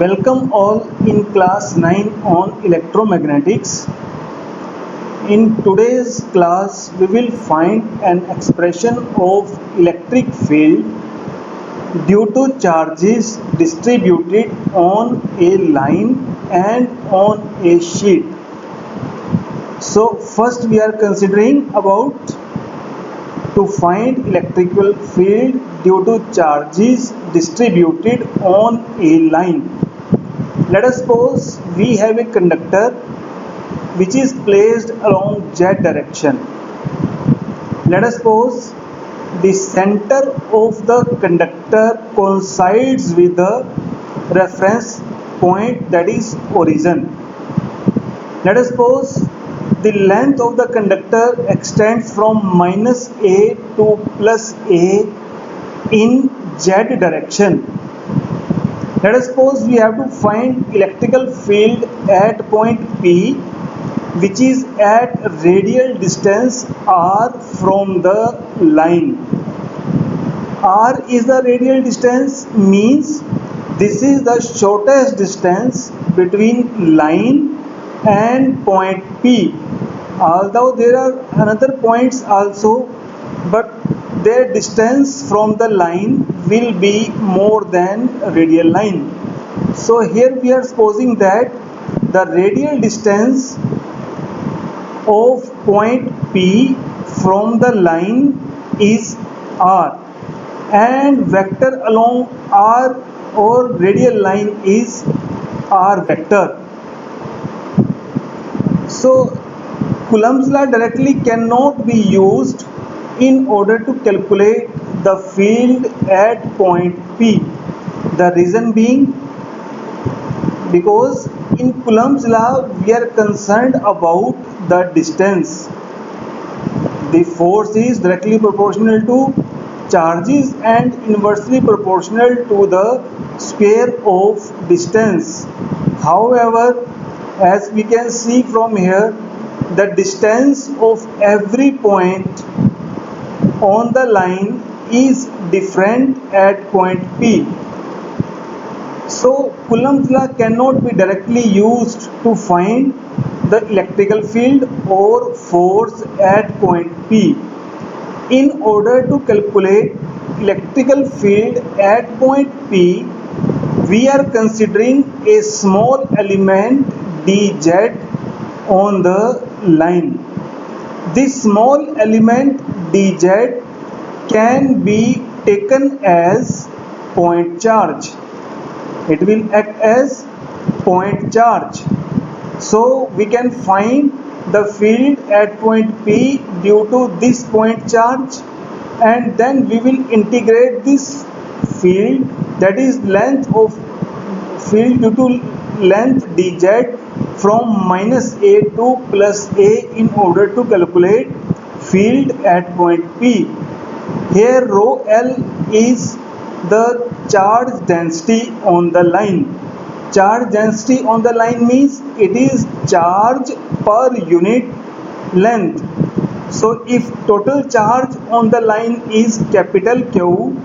Welcome all in class 9 on electromagnetics. In today's class, we will find an expression of electric field due to charges distributed on a line and on a sheet. So first we are considering about to find electrical field due to charges distributed on a line. Let us suppose we have a conductor which is placed along z direction. Let us suppose the center of the conductor coincides with the reference point, that is origin. Let us suppose the length of the conductor extends from minus A to plus A in z direction. Let us suppose we have to find electrical field at point P, which is at radial distance r from the line. R is the radial distance, means this is the shortest distance between line and point P. Although there are another points also, but their distance from the line will be more than radial line. So here we are supposing that the radial distance of point P from the line is r, and vector along r or radial line is r vector. So Coulomb's law directly cannot be used in order to calculate the field at point P. The reason being, because in Coulomb's law we are concerned about the distance. The force is directly proportional to charges and inversely proportional to the square of distance. However, as we can see from here, the distance of every point on the line is different at point P. So Coulomb's law cannot be directly used to find the electrical field or force at point P. In order to calculate electrical field at point P, we are considering a small element dz on the line. This small element dz can be taken as point charge. It will act as point charge. So we can find the field at point P due to this point charge, and then we will integrate this field, that is length of field due to length dz, from minus A to plus A in order to calculate field at point P. Here rho L is the charge density on the line. Charge density on the line means it is charge per unit length. So if total charge on the line is capital Q,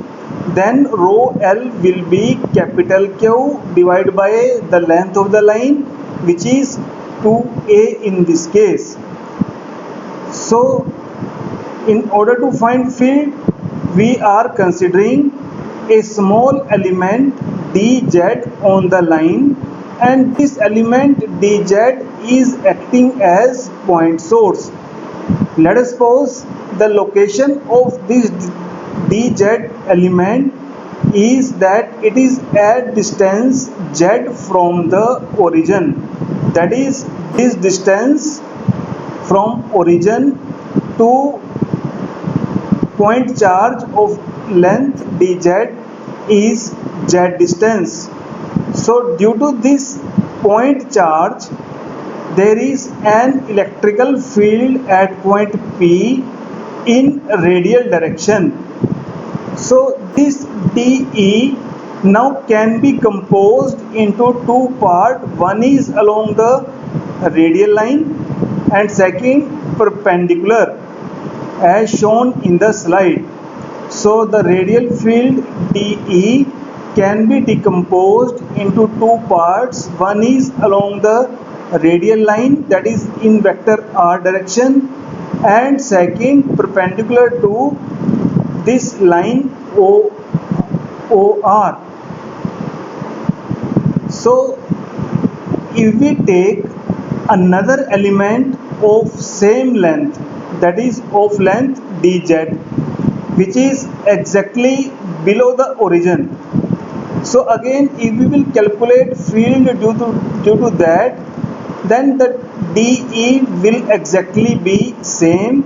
then rho L will be capital Q divided by the length of the line, which is 2A in this case. So in order to find field, we are considering a small element dz on the line, and this element dz is acting as point source. Let us suppose the location of this dz element is that it is at distance z from the origin, that is this distance from origin to point charge of length dz is z distance. So due to this point charge, there is an electrical field at point P in radial direction. So this dE now can be composed into two parts. One is along the radial line and second perpendicular, as shown in the slide. So the radial field dE can be decomposed into two parts. One is along the radial line, that is in vector r direction, and second perpendicular to this line OR. So if we take another element of same length, that is of length dz, which is exactly below the origin. So again, if we will calculate field due to that, then the dE will exactly be same,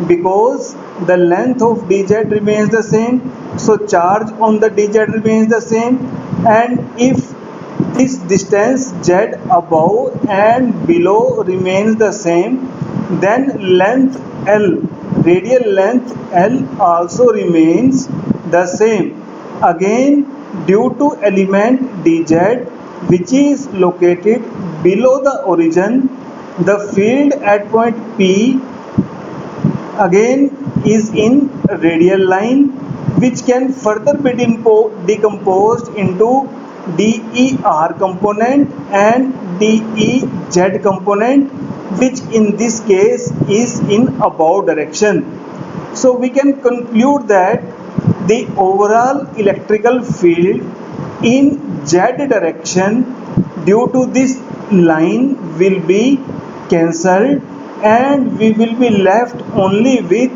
because the length of dz remains the same, so charge on the dz remains the same. And if this distance z above and below remains the same, then length L, radial length L also remains the same. Again, due to element dz which is located below the origin, the field at point P again is in radial line, which can further be decomposed into DER component and DEZ component, which in this case is in above direction. So we can conclude that the overall electrical field in Z direction due to this line will be cancelled, and we will be left only with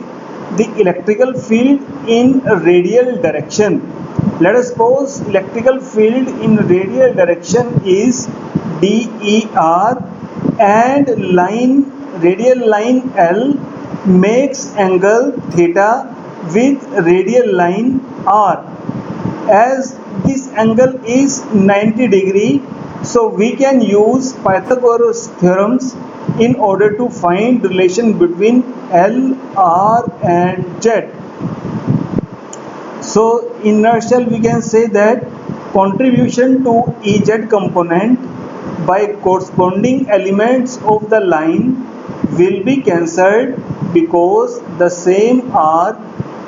the electrical field in radial direction. Let us suppose electrical field in radial direction is DER, and radial line L makes angle theta with radial line R. As this angle is 90 degree, so we can use Pythagoras theorems in order to find relation between L, R and Z. So in nutshell we can say that contribution to EZ component by corresponding elements of the line will be cancelled, because the same are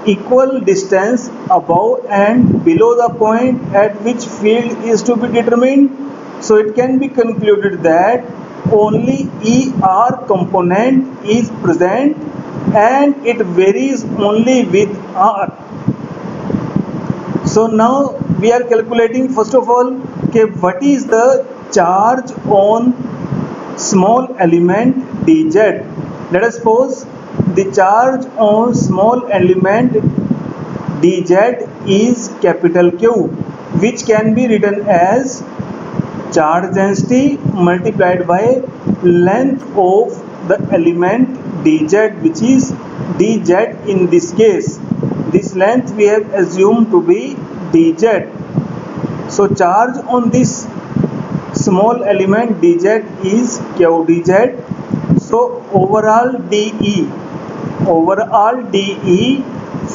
equal distance above and below the point at which field is to be determined. So it can be concluded that only ER component is present, and it varies only with R. So now we are calculating first of all, okay, what is the charge on small element dz. Let us suppose the charge on small element dz is capital Q, which can be written as charge density multiplied by length of the element dz, which is dz in this case. This length we have assumed to be dz. So charge on this small element dz is q dz. So overall dE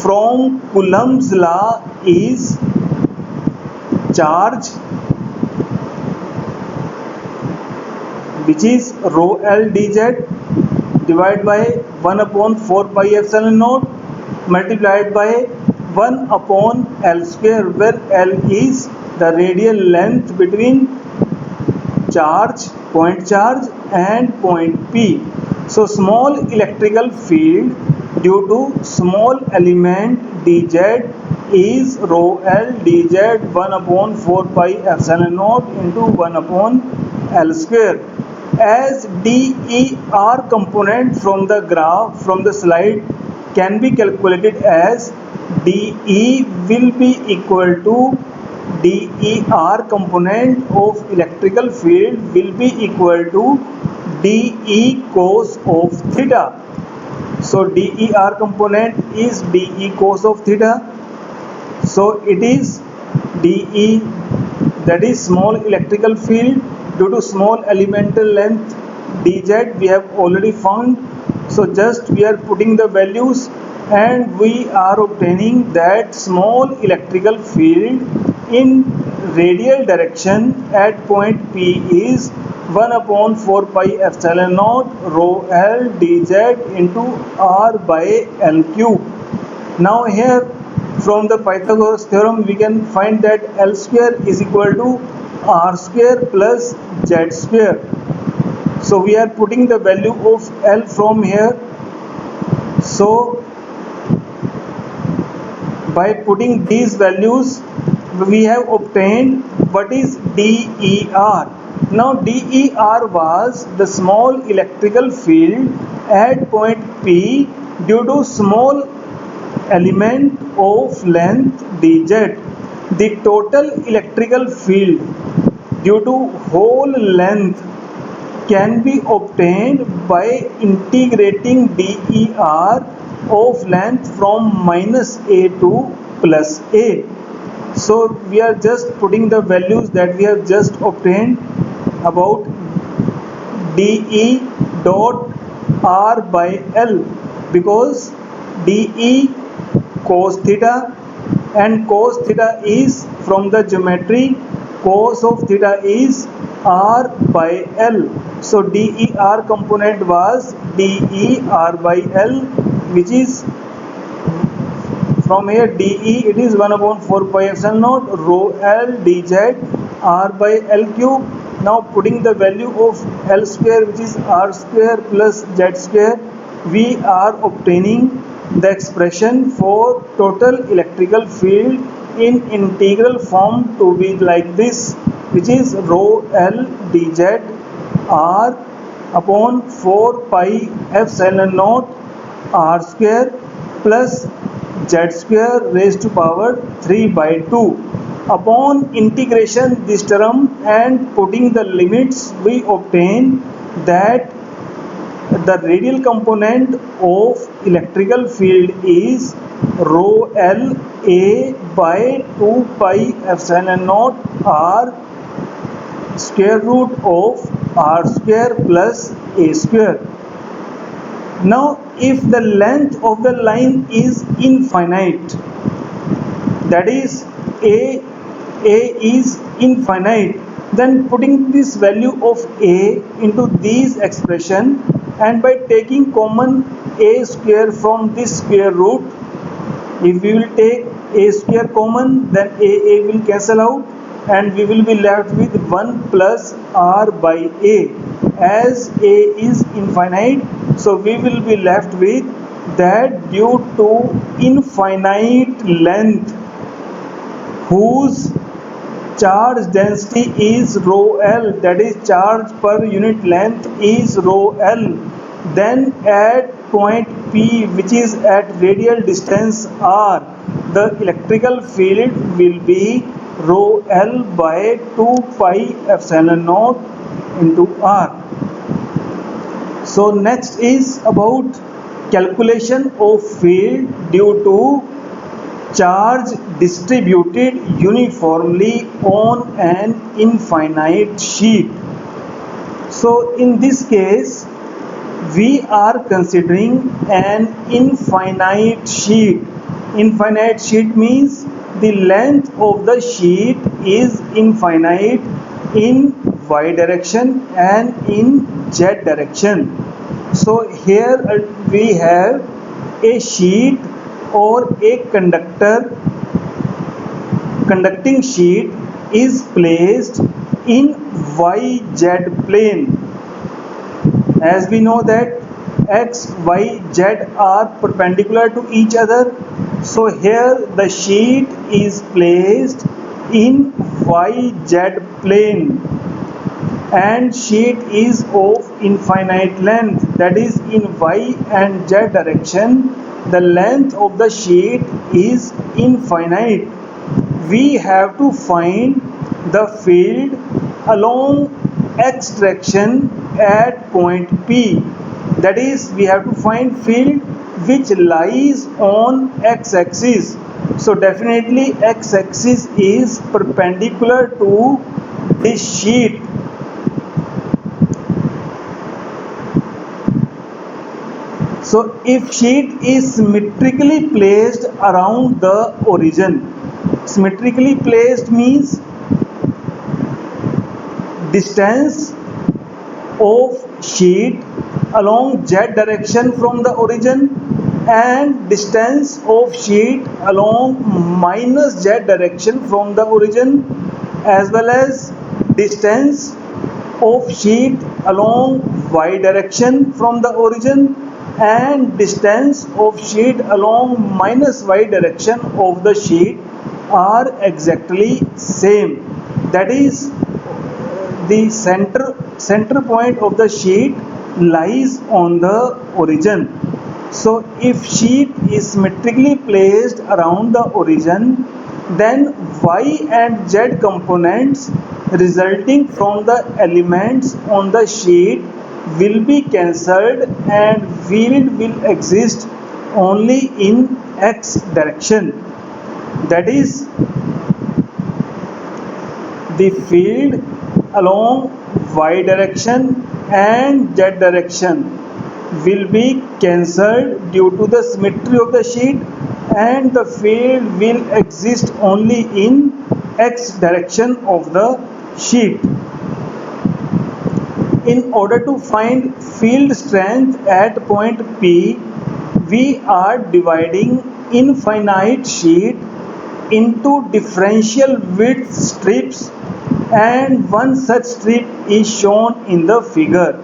from Coulomb's law is charge, which is rho L dz divided by 1 upon 4 pi epsilon naught multiplied by 1 upon L square, where L is the radial length between point charge and point P. So small electrical field due to small element dz is rho L dz 1 upon 4 pi epsilon naught into 1 upon L square. As DER component from the graph, from the slide, can be calculated as DE will be equal to DER component of electrical field will be equal to DE cos of theta. So DER component is DE cos of theta. So it is DE, that is small electrical field due to small elemental length dz we have already found. So just we are putting the values, and we are obtaining that small electrical field in radial direction at point P is 1 upon 4 pi epsilon naught rho L dz into R by L cube. Now here from the Pythagoras theorem we can find that L square is equal to R square plus Z square. So we are putting the value of L from here. So by putting these values we have obtained what is DER. Now DER was the small electrical field at point P due to small element of length dz. The total electrical field due to whole length can be obtained by integrating DER of length from minus a to plus a. So we are just putting the values that we have just obtained about dE dot R by L, because dE cos theta, and cos theta is from the geometry, cos of theta is R by L. So DER component was DER by L, which is from here dE it is 1 upon 4 pi epsilon naught rho L dz R by L cube. Now putting the value of L square, which is R square plus Z square, we are obtaining the expression for total electrical field in integral form to be like this, which is rho L dz R upon 4 pi epsilon naught R square plus Z square raised to power 3 by 2. Upon integration this term and putting the limits, we obtain that the radial component of electrical field is rho L A by 2 pi epsilon naught R square root of R square plus A square. Now if the length of the line is infinite, that is A is infinite, then putting this value of A into these expression and by taking common A square from this square root, if we will take A square common, then A will cancel out and we will be left with 1 plus R by A. As A is infinite, so we will be left with that due to infinite length whose charge density is rho L, that is charge per unit length is rho L, then at point P, which is at radial distance R, the electrical field will be rho L by 2 pi epsilon naught into R. So next is about calculation of field due to charge distributed uniformly on an infinite sheet. So in this case we are considering an infinite sheet. Infinite sheet means the length of the sheet is infinite in y direction and in z direction. So here we have a sheet or a conducting sheet is placed in YZ plane. As we know that X, Y, Z are perpendicular to each other. So here the sheet is placed in YZ plane and sheet is of infinite length, that is in Y and Z direction the length of the sheet is infinite. We have to find the field along X direction at point P, that is we have to find field which lies on X axis. So definitely X axis is perpendicular to this sheet. So if sheet is symmetrically placed around the origin, symmetrically placed means distance of sheet along Z direction from the origin and distance of sheet along minus z direction from the origin, as well as distance of sheet along y direction from the origin and distance of sheet along minus y direction of the sheet are exactly same. That is, the center point of the sheet lies on the origin. So if sheet is symmetrically placed around the origin, then y and z components resulting from the elements on the sheet will be cancelled and field will exist only in x direction. That is, the field along y direction and z direction will be cancelled due to the symmetry of the sheet, and the field will exist only in x direction of the sheet. In order to find field strength at point P, we are dividing infinite sheet into differential width strips, and one such strip is shown in the figure.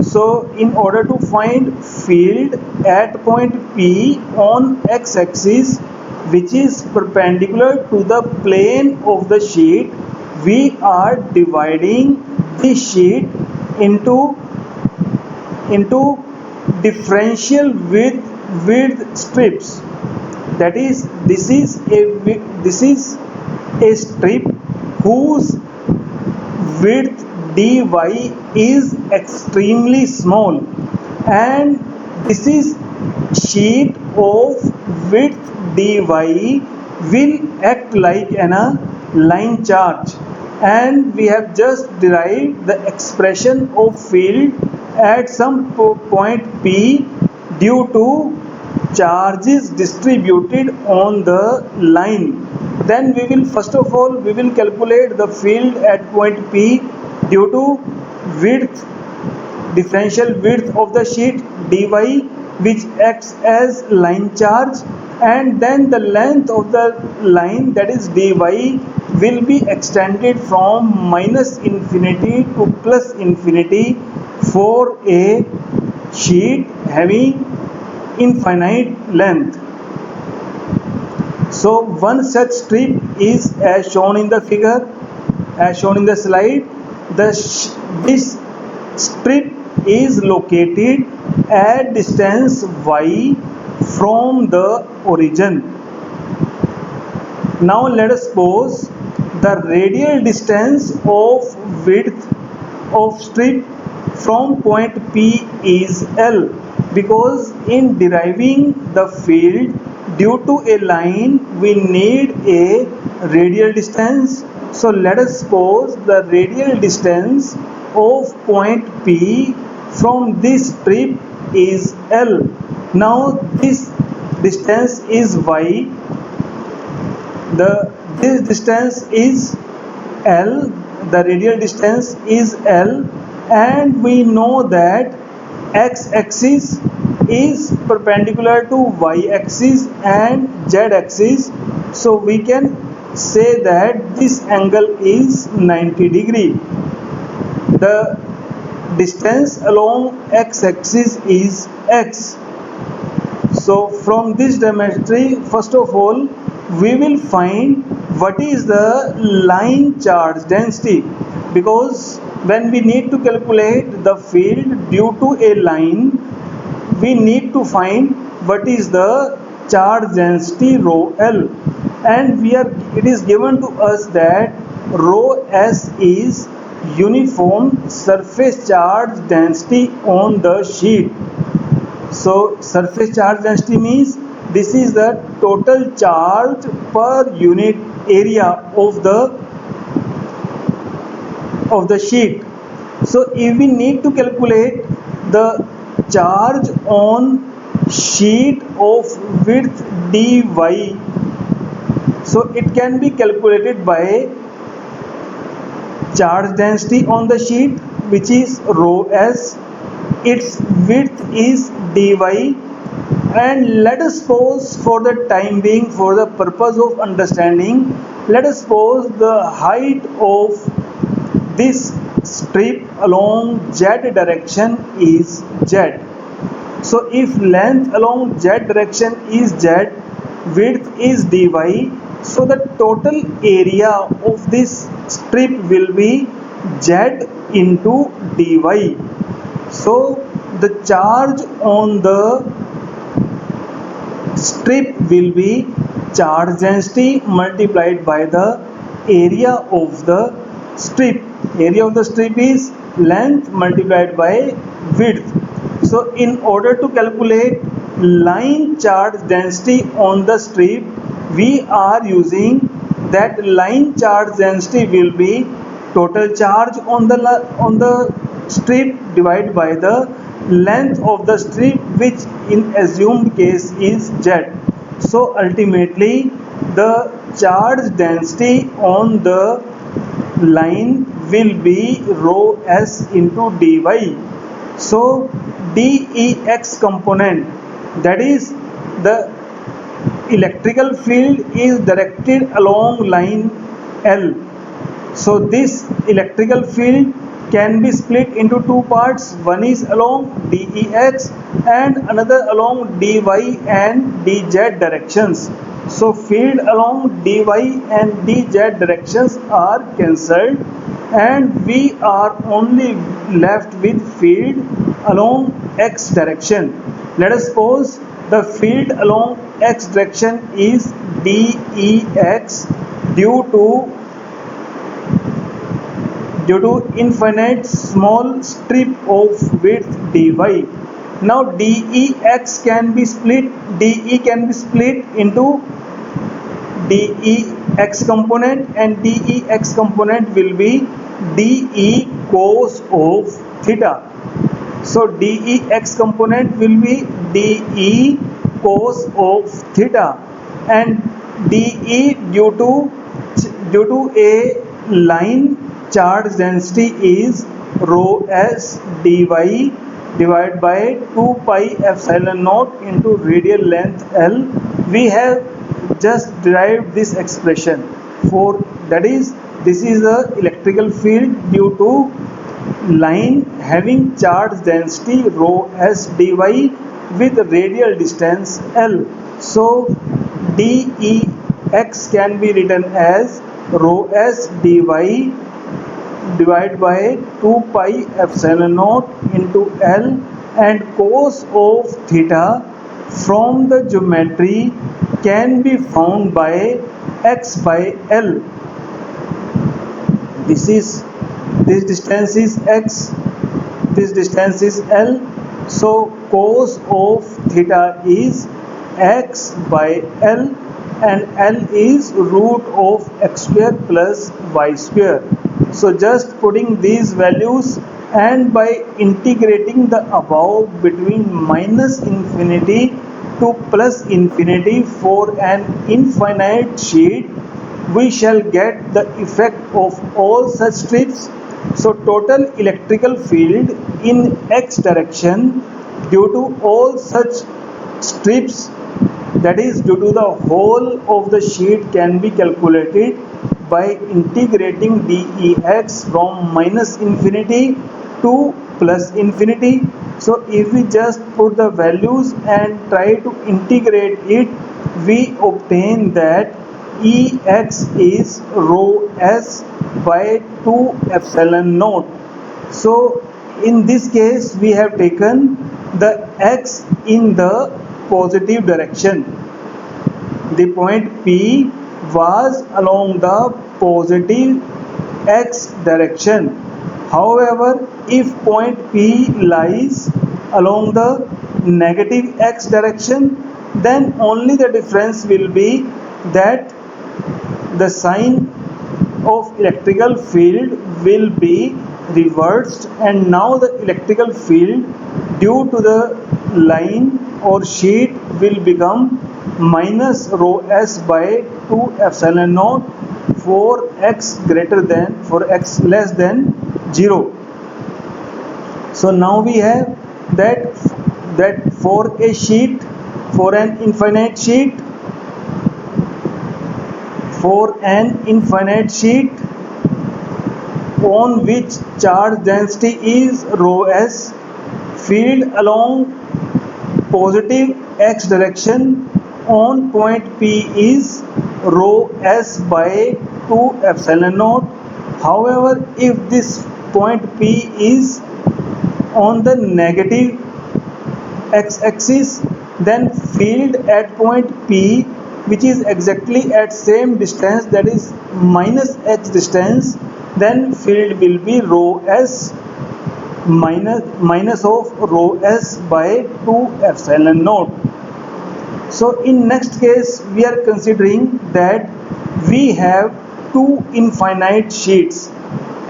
So in order to find field at point P on x-axis, which is perpendicular to the plane of the sheet, we are dividing this sheet into differential width strips. That is, this is a strip whose width dy is extremely small, and this is sheet of width dy will act like a line charge, and we have just derived the expression of field at some point P due to charges distributed on the line. Then we will first of all calculate the field at point P due to differential width of the sheet dy, which acts as line charge, and then the length of the line, that is dy, will be extended from minus infinity to plus infinity for a sheet having infinite length. So one such strip is as shown in the figure, as shown in the slide. This strip is located at distance y from the origin. Now let us suppose the radial distance of width of strip from point P is L, because in deriving the field due to a line we need a radial distance. So let us suppose the radial distance of point P from this strip is L. Now this distance is y, this distance is L, the radial distance is L, and we know that x-axis is perpendicular to y-axis and z-axis, so we can say that this angle is 90 degree. The distance along x-axis is x. So from this geometry, first of all we will find what is the line charge density, because when we need to calculate the field due to a line, we need to find what is the charge density rho L, and it is given to us that rho S is uniform surface charge density on the sheet. So surface charge density means this is the total charge per unit area of the sheet. So if we need to calculate the charge on sheet of width dy, so it can be calculated by charge density on the sheet, which is rho S, its width is dy, And let us suppose, for the time being, for the purpose of understanding, let us suppose the height of this strip along z direction is z. So if length along z direction is z, width is dy, so the total area of this strip will be z into dy. So the charge on the strip will be charge density multiplied by the area of the strip. Area of the strip is length multiplied by width. So in order to calculate line charge density on the strip, we are using that line charge density will be total charge on the strip divided by the length of the strip, which in assumed case is z. So ultimately the charge density on the line will be rho s into dy. So dex component, that is the electrical field, is directed along line L. So this electrical field can be split into two parts. One is along dex and another along dy and dz directions. So field along dy and dz directions are cancelled, and we are only left with field along x direction. Let us suppose the field along x direction is dex due to infinite small strip of width dy. Now dex can be split, de can be split into dex component, and dex component will be de cos of theta. So dex component will be de cos of theta, and de due to a line charge density is rho s dy divided by 2 pi epsilon naught into radial length L. We have just derived this expression for, that is, this is the electrical field due to line having charge density rho s dy with radial distance L. So dex can be written as rho s dy divided by 2 pi epsilon naught into L, and cos of theta from the geometry can be found by x by L. This distance is x, this distance is L. So cos of theta is x by L, and L is root of x square plus y square. So just putting these values, and by integrating the above between minus infinity to plus infinity for an infinite sheet, we shall get the effect of all such strips. So total electrical field in x direction due to all such strips, that is due to the whole of the sheet, can be calculated by integrating dex from minus infinity to plus infinity. So if we just put the values and try to integrate it, we obtain that ex is rho s by 2 epsilon naught. So in this case we have taken the x in the positive direction. The point P was along the positive x direction. However, if point P lies along the negative x direction, then only the difference will be that the sign of electrical field will be reversed, and now the electrical field due to the line or sheet will become minus rho s by 2 epsilon naught for x less than 0. So now we have that for a sheet For an infinite sheet, on which charge density is rho s, field along positive x direction on point P is rho s by 2 epsilon naught. However, if this point P is on the negative x-axis, then field at point P, which is exactly at same distance, that is minus x distance, then field will be rho s minus of rho s by 2 epsilon naught. So in next case we are considering that we have two infinite sheets,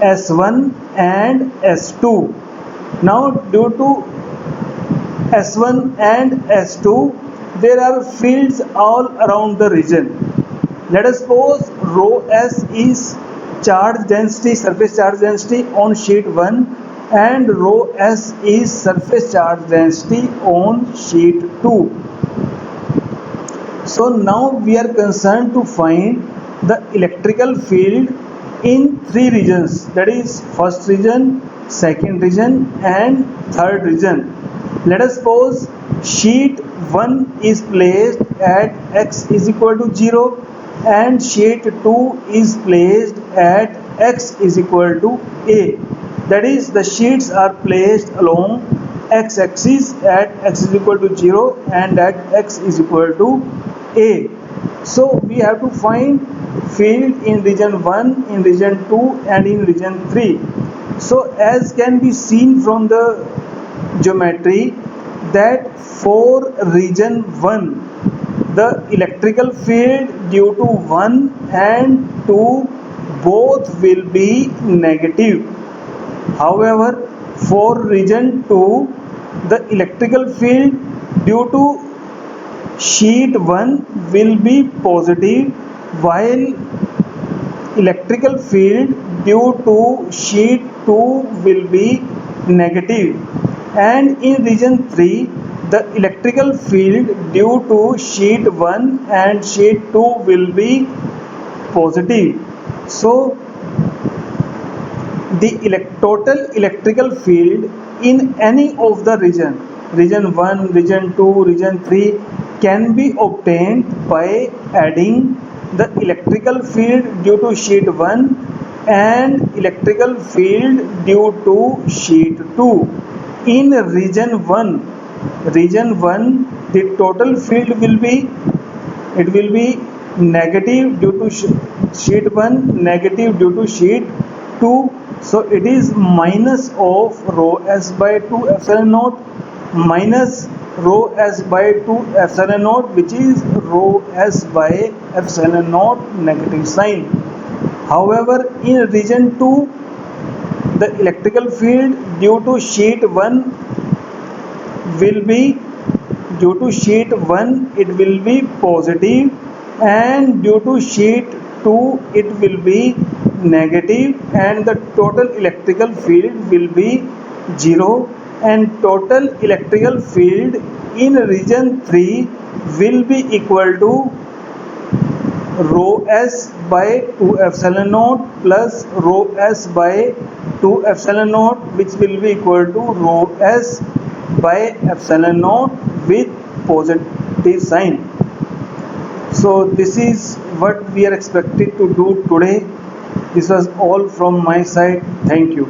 S1 and S2. Now due to S1 and S2, there are fields all around the region. Let us suppose rho s is charge density, surface charge density on sheet 1, and rho s is surface charge density on sheet 2. So now we are concerned to find the electrical field in three regions, that is first region, second region and third region. Let us suppose sheet 1 is placed at x is equal to 0 and sheet 2 is placed at x is equal to a. That is, the sheets are placed along x-axis at x is equal to 0 and at x is equal to a. So we have to find field in region 1, in region 2 and in region 3. So as can be seen from the geometry, that for region 1 the electrical field due to 1 and 2 both will be negative. However, for region 2 the electrical field due to sheet 1 will be positive, while electrical field due to sheet 2 will be negative. And in region 3 the electrical field due to sheet 1 and sheet 2 will be positive. So the total electrical field in any of the region 1, region 2, region 3 can be obtained by adding the electrical field due to sheet 1 and electrical field due to sheet 2. In region 1 the total field will be negative due to sheet 1, negative due to sheet 2. So it is minus of rho s by 2 epsilon naught minus rho s by 2 epsilon naught, which is rho s by epsilon naught negative sign. However, in region 2 the electrical field due to sheet 1 will be it will be positive, and due to sheet 2 it will be negative, and the total electrical field will be 0, and total electrical field in region 3 will be equal to rho s by 2 epsilon naught plus rho s by 2 epsilon naught, which will be equal to rho s by epsilon naught with positive sign. So this is what we are expected to do today. This was all from my side. Thank you.